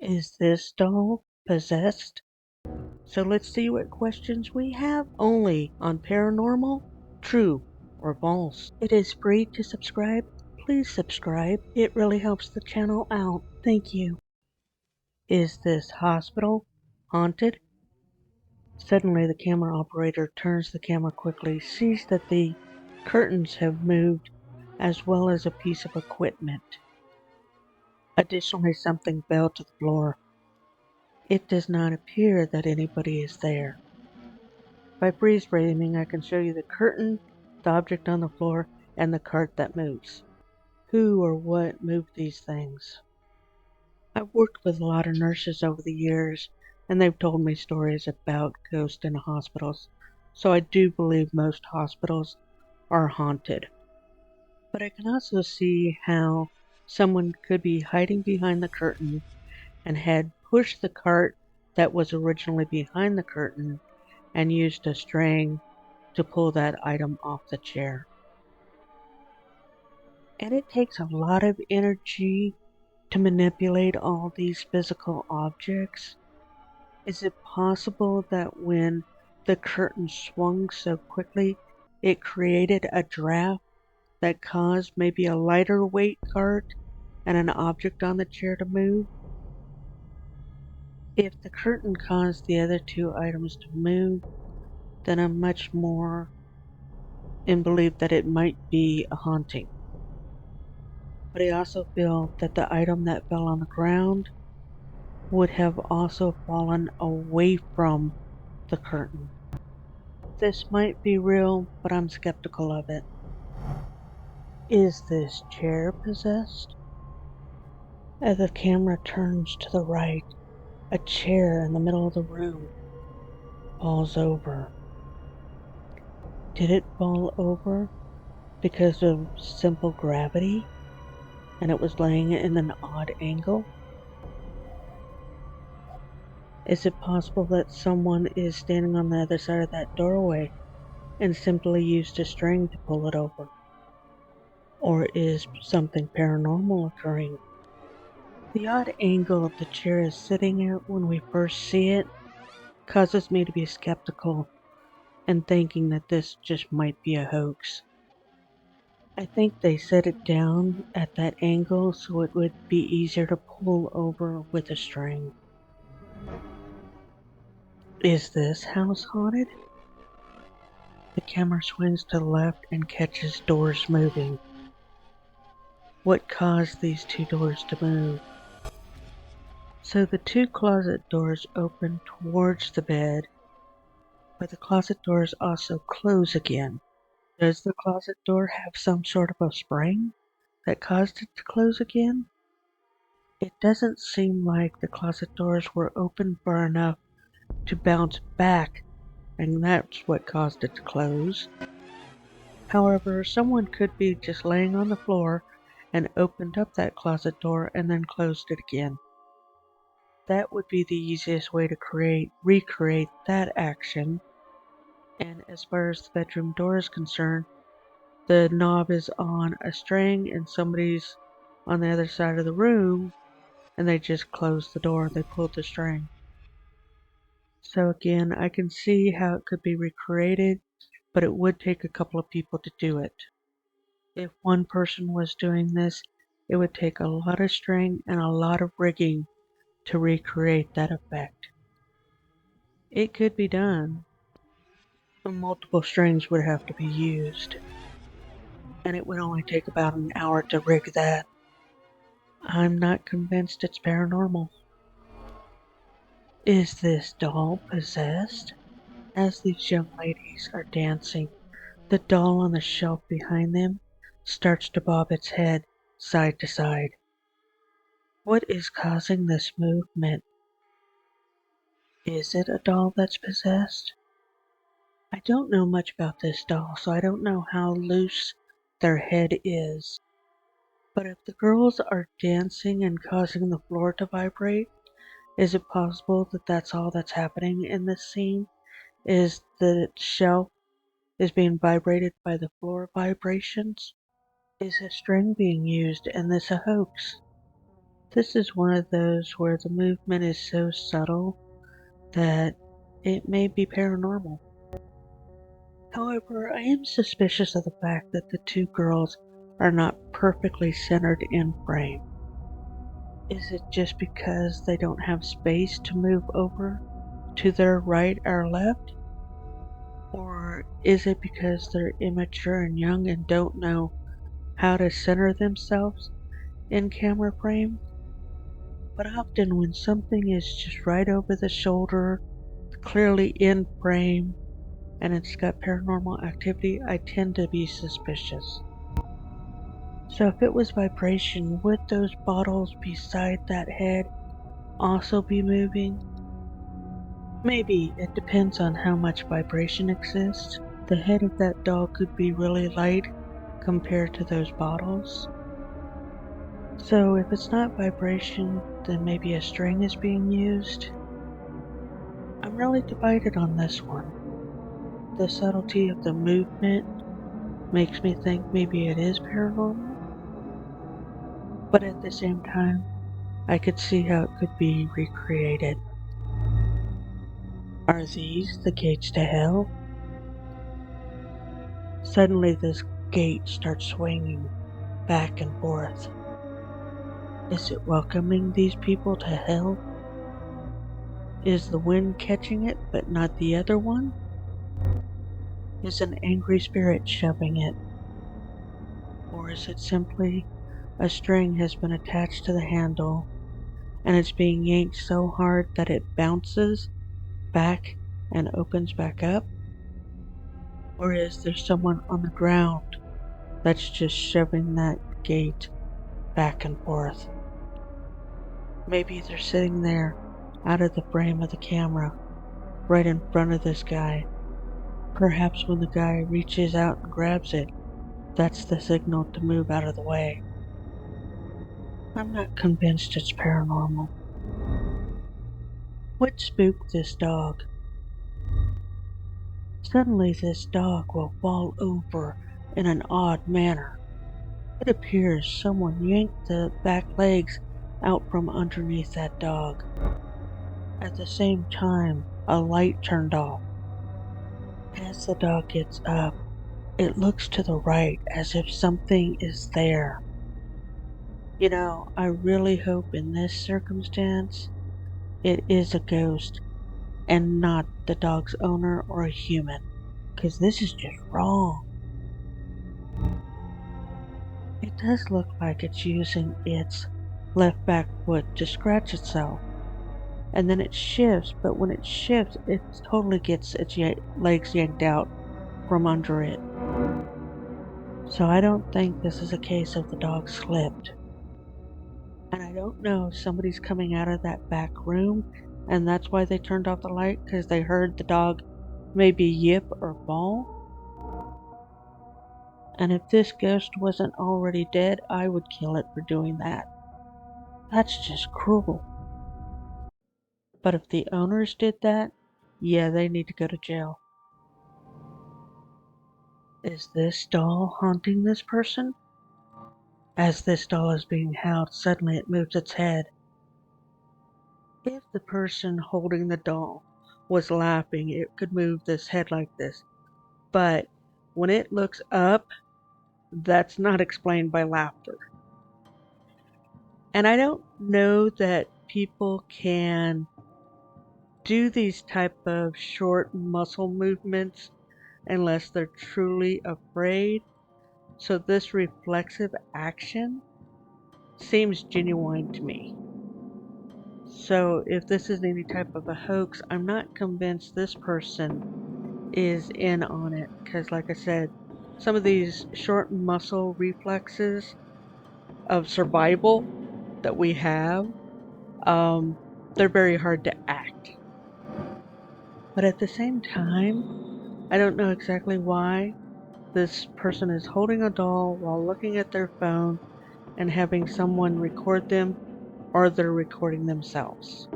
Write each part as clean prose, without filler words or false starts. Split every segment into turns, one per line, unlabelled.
Is this doll possessed? So let's see what questions we have only on Paranormal, True or False. It is free to subscribe. Please subscribe. It really helps the channel out. Thank you. Is this hospital haunted? Suddenly the camera operator turns the camera quickly, sees that the curtains have moved as well as a piece of equipment. Additionally, something fell to the floor. It does not appear that anybody is there. By freeze framing, I can show you the curtain, the object on the floor, and the cart that moves. Who or what moved these things? I've worked with a lot of nurses over the years, and they've told me stories about ghosts in hospitals, so I do believe most hospitals are haunted. But I can also see how someone could be hiding behind the curtain and had pushed the cart that was originally behind the curtain and used a string to pull that item off the chair. And it takes a lot of energy to manipulate all these physical objects. Is it possible that when the curtain swung so quickly, it created a draft that caused maybe a lighter weight cart and an object on the chair to move? If the curtain caused the other two items to move, then I'm much more in belief that it might be a haunting. But I also feel that the item that fell on the ground would have also fallen away from the curtain. This might be real, but I'm skeptical of it. Is this chair possessed? As the camera turns to the right, a chair in the middle of the room falls over. Did it fall over because of simple gravity and it was laying in an odd angle? Is it possible that someone is standing on the other side of that doorway and simply used a string to pull it over? Or is something paranormal occurring? The odd angle the chair is sitting at when we first see it causes me to be skeptical and thinking that this just might be a hoax. I think they set it down at that angle so it would be easier to pull over with a string. Is this house haunted? The camera swings to the left and catches doors moving. What caused these two doors to move? So the two closet doors open towards the bed, but the closet doors also close again. Does the closet door have some sort of a spring that caused it to close again? It doesn't seem like the closet doors were open far enough to bounce back, and that's what caused it to close. However, someone could be just laying on the floor and opened up that closet door and then closed it again. That would be the easiest way to recreate that action. And as far as the bedroom door is concerned, the knob is on a string and somebody's on the other side of the room and they just closed the door, they pulled the string. So again, I can see how it could be recreated, but it would take a couple of people to do it. If one person was doing this, it would take a lot of string and a lot of rigging to recreate that effect. It could be done, but multiple strings would have to be used, and it would only take about an hour to rig that. I'm not convinced it's paranormal. Is this doll possessed? As these young ladies are dancing, the doll on the shelf behind them starts to bob its head side to side. What is causing this movement? Is it a doll that's possessed? I don't know much about this doll, so I don't know how loose their head is. But if the girls are dancing and causing the floor to vibrate, is it possible that that's all that's happening in this scene? Is the shelf is being vibrated by the floor vibrations? Is a string being used and this a hoax? This is one of those where the movement is so subtle that it may be paranormal. However, I am suspicious of the fact that the two girls are not perfectly centered in frame. Is it just because they don't have space to move over to their right or left? Or is it because they're immature and young and don't know how to center themselves in camera frame? But often when something is just right over the shoulder, clearly in frame, and it's got paranormal activity, I tend to be suspicious. So if it was vibration, would those bottles beside that head also be moving? Maybe. It depends on how much vibration exists. The head of that dog could be really light compared to those bottles. So if it's not vibration, then maybe a string is being used. I'm really divided on this one. The subtlety of the movement makes me think maybe it is paranormal, but at the same time, I could see how it could be recreated. Are these the gates to hell? Suddenly, this gate starts swinging back and forth. Is it welcoming these people to hell? Is the wind catching it, but not the other one? Is an angry spirit shoving it? Or is it simply a string has been attached to the handle and it's being yanked so hard that it bounces back and opens back up? Or is there someone on the ground that's just shoving that gate back and forth? Maybe they're sitting there out of the frame of the camera, right in front of this guy. Perhaps when the guy reaches out and grabs it, that's the signal to move out of the way. I'm not convinced it's paranormal. What spooked this dog? Suddenly this dog will fall over in an odd manner. It appears someone yanked the back legs out from underneath that dog. At the same time, a light turned off. As the dog gets up, it looks to the right as if something is there. You know, I really hope in this circumstance it is a ghost and not the dog's owner or a human, because this is just wrong. It does look like it's using its left back foot to scratch itself, and then it shifts, but when it shifts, it totally gets its legs yanked out from under it. So I don't think this is a case of the dog slipped. And I don't know if somebody's coming out of that back room and that's why they turned off the light, because they heard the dog maybe yip or fall. And if this ghost wasn't already dead, I would kill it for doing that. That's just cruel. But if the owners did that, yeah, they need to go to jail. Is this doll haunting this person? As this doll is being held, suddenly it moves its head. If the person holding the doll was laughing, it could move this head like this. But when it looks up, that's not explained by laughter. And I don't know that people can do these type of short muscle movements unless they're truly afraid. So this reflexive action seems genuine to me. So if this is any type of a hoax, I'm not convinced this person is in on it. Because like I said, some of these short muscle reflexes of survival that we have, um, they're very hard to act. But at the same time, I don't know exactly why this person is holding a doll while looking at their phone and having someone record them, or they're recording themselves.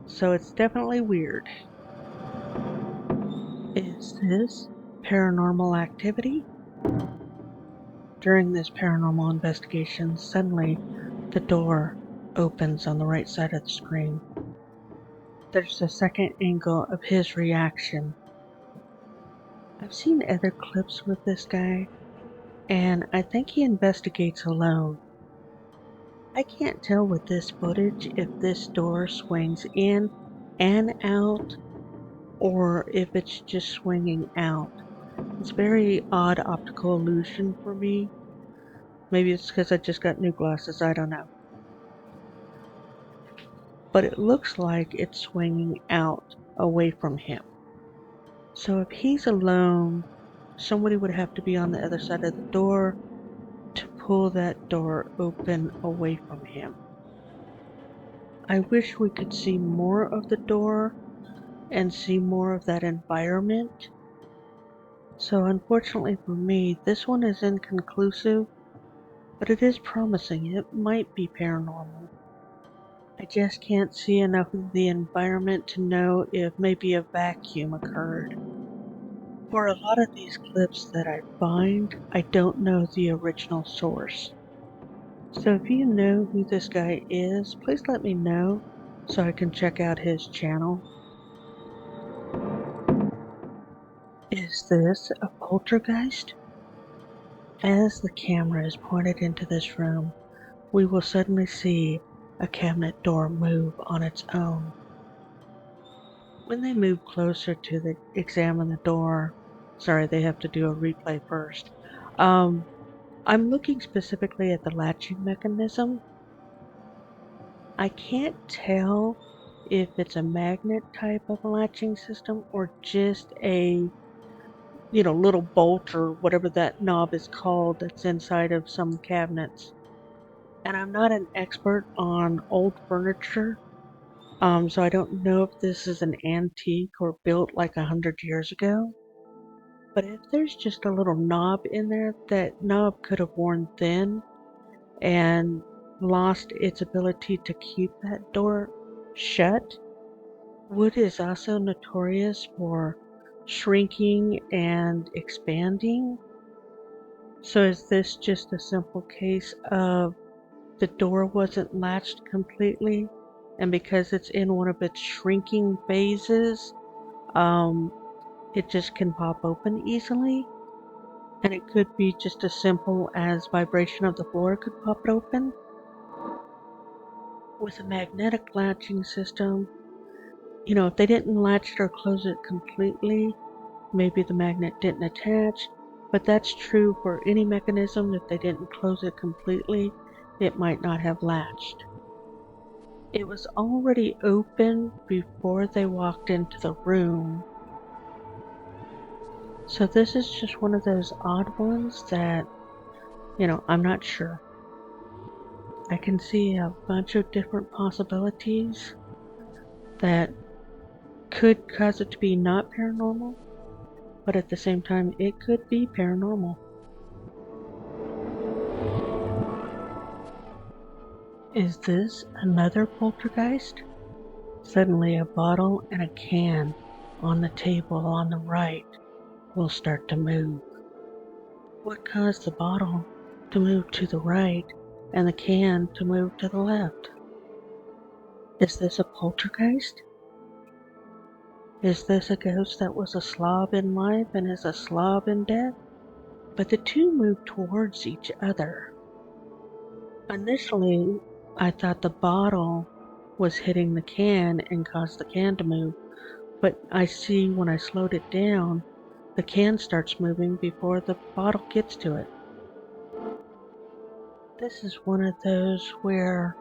So it's definitely weird. Is this paranormal activity? During this paranormal investigation, suddenly the door opens on the right side of the screen. There's a second angle of his reaction. I've seen other clips with this guy, and I think he investigates alone. I can't tell with this footage if this door swings in and out or if it's just swinging out. It's very odd optical illusion for me. Maybe it's because I just got new glasses, I don't know. But it looks like it's swinging out away from him. So if he's alone, somebody would have to be on the other side of the door to pull that door open away from him. I wish we could see more of the door and see more of that environment. So unfortunately for me, this one is inconclusive, but it is promising. It might be paranormal. I just can't see enough of the environment to know if maybe a vacuum occurred. For a lot of these clips that I find, I don't know the original source. So if you know who this guy is, please let me know so I can check out his channel. Is this a poltergeist? As the camera is pointed into this room, we will suddenly see a cabinet door move on its own. When they move closer to examine the door, sorry, they have to do a replay first. I'm looking specifically at the latching mechanism. I can't tell if it's a magnet type of latching system or just a little bolt or whatever that knob is called that's inside of some cabinets. And I'm not an expert on old furniture, so I don't know if this is an antique or built like 100 years ago. But if there's just a little knob in there, that knob could have worn thin and lost its ability to keep that door shut. Wood is also notorious for shrinking and expanding. So is this just a simple case of the door wasn't latched completely, and because it's in one of its shrinking phases, it just can pop open easily? And it could be just as simple as vibration of the floor could pop it open. With a magnetic latching system, if they didn't latch it or close it completely, maybe the magnet didn't attach, but that's true for any mechanism. If they didn't close it completely, it might not have latched. It was already open before they walked into the room. So this is just one of those odd ones that, I'm not sure. I can see a bunch of different possibilities that could cause it to be not paranormal, but at the same time, it could be paranormal. Is this another poltergeist? Suddenly, a bottle and a can on the table on the right will start to move. What caused the bottle to move to the right and the can to move to the left? Is this a poltergeist? Is this a ghost that was a slob in life and is a slob in death? But the two move towards each other. Initially, I thought the bottle was hitting the can and caused the can to move, but I see when I slowed it down, the can starts moving before the bottle gets to it. This is one of those where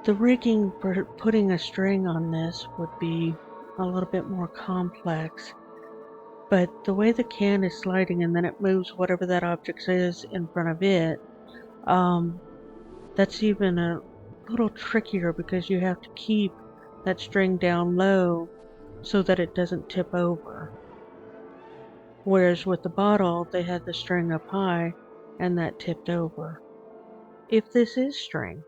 the rigging for putting a string on this would be a little bit more complex, but the way the can is sliding and then it moves whatever that object is in front of it, that's even a little trickier because you have to keep that string down low so that it doesn't tip over. Whereas with the bottle, they had the string up high and that tipped over. If this is string,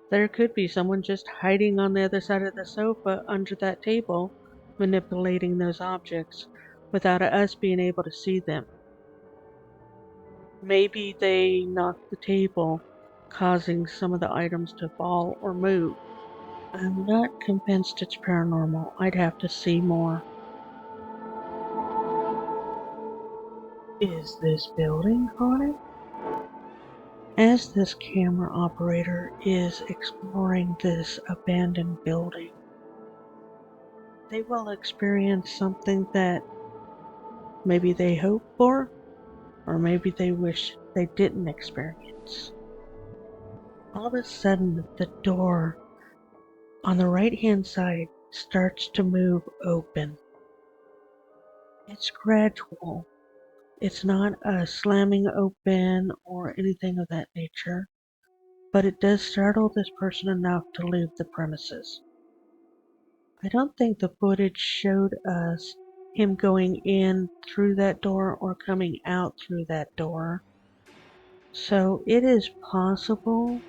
there could be someone just hiding on the other side of the sofa under that table, manipulating those objects without us being able to see them. Maybe they knocked the table causing some of the items to fall or move. I'm not convinced it's paranormal. I'd have to see more. Is this building haunted? As this camera operator is exploring this abandoned building, they will experience something that maybe they hope for, or maybe they wish they didn't experience. All of a sudden, the door on the right hand side starts to move open. It's gradual. It's not a slamming open or anything of that nature, but it does startle this person enough to leave the premises. I don't think the footage showed us him going in through that door or coming out through that door. So it is possible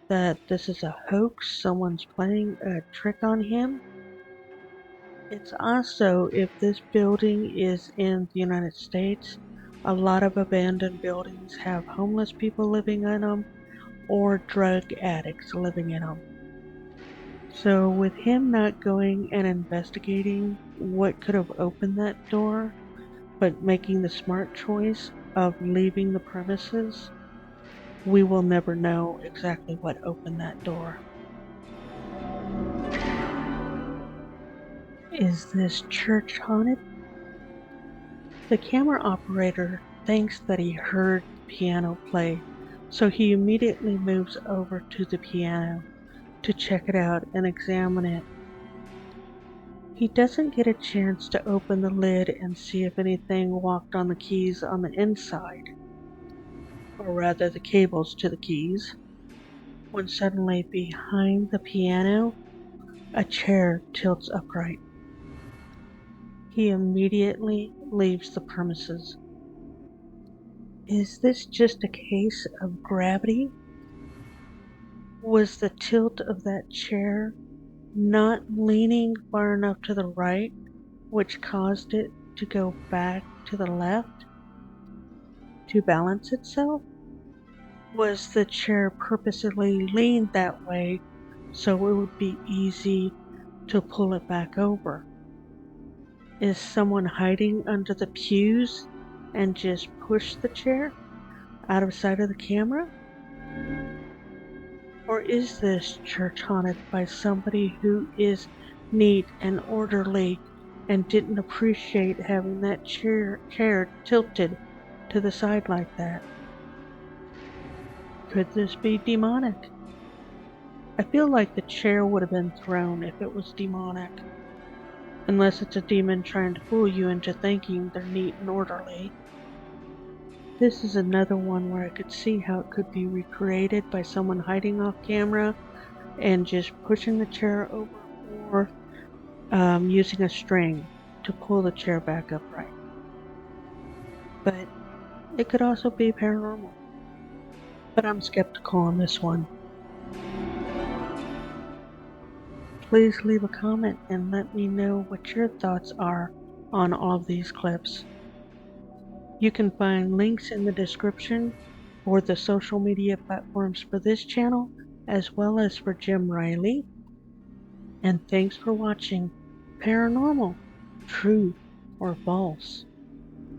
that this is a hoax, someone's playing a trick on him. It's also, if this building is in the United States, a lot of abandoned buildings have homeless people living in them or drug addicts living in them. So with him not going and investigating what could have opened that door, but making the smart choice of leaving the premises, we will never know exactly what opened that door. Is this church haunted? The camera operator thinks that he heard the piano play, so he immediately moves over to the piano to check it out and examine it. He doesn't get a chance to open the lid and see if anything walked on the keys on the inside, or rather the cables to the keys, when suddenly behind the piano, a chair tilts upright. He immediately leaves the premises. Is this just a case of gravity? Was the tilt of that chair not leaning far enough to the right, which caused it to go back to the left to balance itself? Was the chair purposely leaned that way so it would be easy to pull it back over? Is someone hiding under the pews and just push the chair out of sight of the camera? Or is this church haunted by somebody who is neat and orderly and didn't appreciate having that chair tilted to the side like that? Could this be demonic? I feel like the chair would have been thrown if it was demonic. Unless it's a demon trying to fool you into thinking they're neat and orderly. This is another one where I could see how it could be recreated by someone hiding off camera and just pushing the chair over, or using a string to pull the chair back upright. But it could also be paranormal. But I'm skeptical on this one. Please leave a comment and let me know what your thoughts are on all of these clips. You can find links in the description for the social media platforms for this channel, as well as for Jim Riley. And thanks for watching Paranormal, True or False.